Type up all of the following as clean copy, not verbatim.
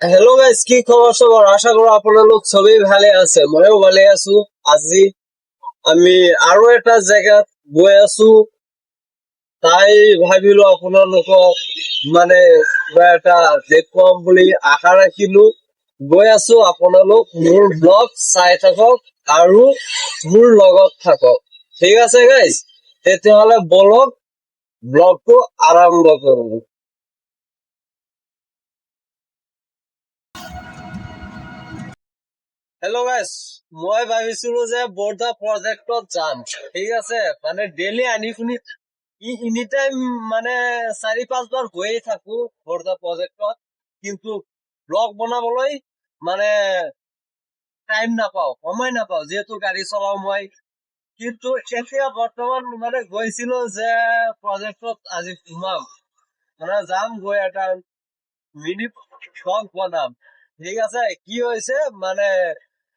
Hello guys, কি খবৰ সবাৰ? আশা কৰি আপোনালোক সবেই ভালে আছে। ময়ও ভালে আছো। আজি আমি আৰু এটা জেগাত গৈ আছো, তাই ভাবিলো আপোনালোকক মানে কিবা এটা দেখুৱাম বুলি আশা ৰাখিলো। গৈ আছো, আপোনালোক মোৰ ব্লগ চাই থাকক আৰু মোৰ লগত থাকক। ঠিক আছে গাইস, তেতিয়াহ'লে বলক ব্লগটো আৰম্ভ কৰো। হেল্ল' গাইছ, মই ভাবিছিলো যে বৰ্ডা প্ৰজেক্টত যাম। ঠিক আছে, মানে ডেইলি আনি শুনি এনি টাইম মানে 4-5 বাৰ গৈয়ে থাকো বৰ্ডা প্ৰজেক্টত, কিন্তু ব্লগ বনাবলৈ মানে টাইম নাপাওঁ, সময় নাপাওঁ, যিহেতু গাড়ী চলাও মই। কিন্তু এতিয়া বৰ্তমান মানে গৈছিলো যে প্ৰজেক্টত আজি সোমাম, মানে যাম, গৈ এটা মিনি ব্লগ বনাম। ঠিক আছে, কি হৈছে মানে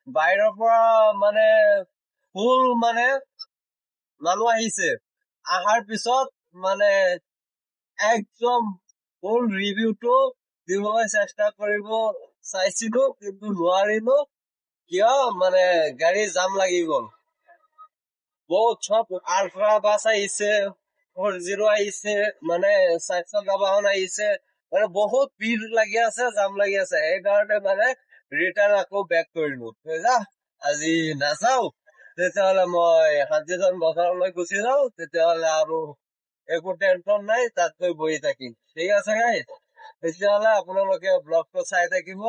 বাহিৰৰ পৰা মানে ফুল মানে মানুহ আহিছে। আহাৰ পিছত মানে একদম ফুল ৰিভিউটো দিবলৈ চেষ্টা কৰিব চাইছিলো, কিন্তু নোৱাৰিলো। কিয় মানে গাড়ী জাম লাগি গ'ল। বহুত সব আল্ট্রা বাস আহিছে, 4-0 আহিছে, মানে 4 চকা বাহন আহিছে, মানে বহুত ভিৰ লাগি আছে, জাম লাগি আছে। সেইকাৰণে মানে ৰিটাৰ্ণ আকৌ বেক কৰিলো। যা, আজি নাযাও, তেতিয়াহ'লে মই শান্তিজন বজাৰলৈ গুচি যাওঁ, তেতিয়াহ'লে আৰু একো টেনচন নাই, তাত গৈ বহি থাকিম। ঠিক আছে গাইজ, তেতিয়াহ'লে আপোনালোকে ব্লগটো চাই থাকিব।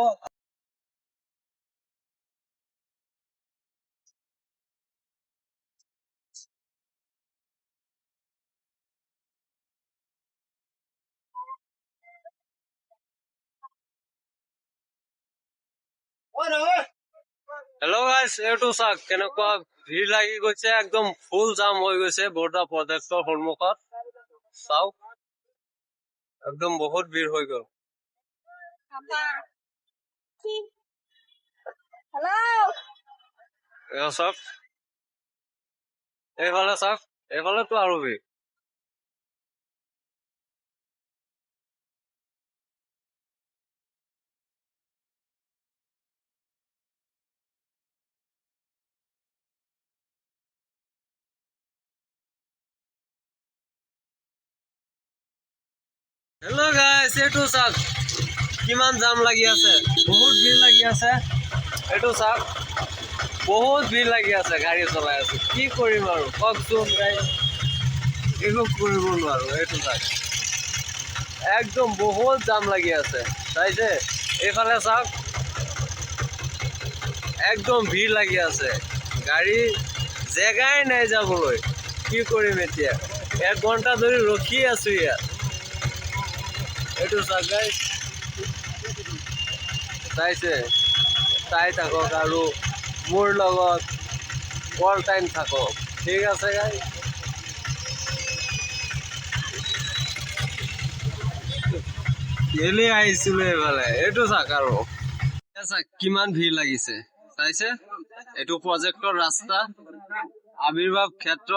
হেল্ল' গাইছ, এইটো চাওক কেনেকুৱা ভিৰ লাগি গৈছে, একদম ফুল জাম হৈ গৈছে বৰ্ডা প্ৰজেক্টৰ সন্মুখত। চাওক, একদম বহুত ভিৰ হৈ গ'ল। এয়া চাওক, এইফালে চাওক, এইফালেতো আৰু ভিৰ। হেল্ল' গাইছ, এইটো চাওক কিমান জাম লাগি আছে, বহুত ভিৰ লাগি আছে। এইটো চাওক, বহুত ভিৰ লাগি আছে, গাড়ী চলাই আছো, কি কৰিম আৰু কওকচোন গাইছ, একো কৰিব নোৱাৰো। এইটো চাওক, একদম বহুত জাম লাগি আছে, চাইছে? এইফালে চাওক, একদম ভিৰ লাগি আছে, গাড়ী জেগাই নাই যাবলৈ। কি কৰিম এতিয়া? 1 ঘণ্টা ধৰি ৰখি আছো ইয়াত। এইটো চাওক গাইছ, চাইছে? চাই থাকক আৰু মোৰ লগত অল টাইম থাকক। ঠিক আছে গাইছ, কেলে আহিছিলো এইফালে। এইটো চাওক, আৰু চাওক কিমান ভিৰ লাগিছে, চাইছে? এইটো প্ৰজেক্টৰ ৰাস্তা, আবিৰ্ভাৱ ক্ষেত্ৰ।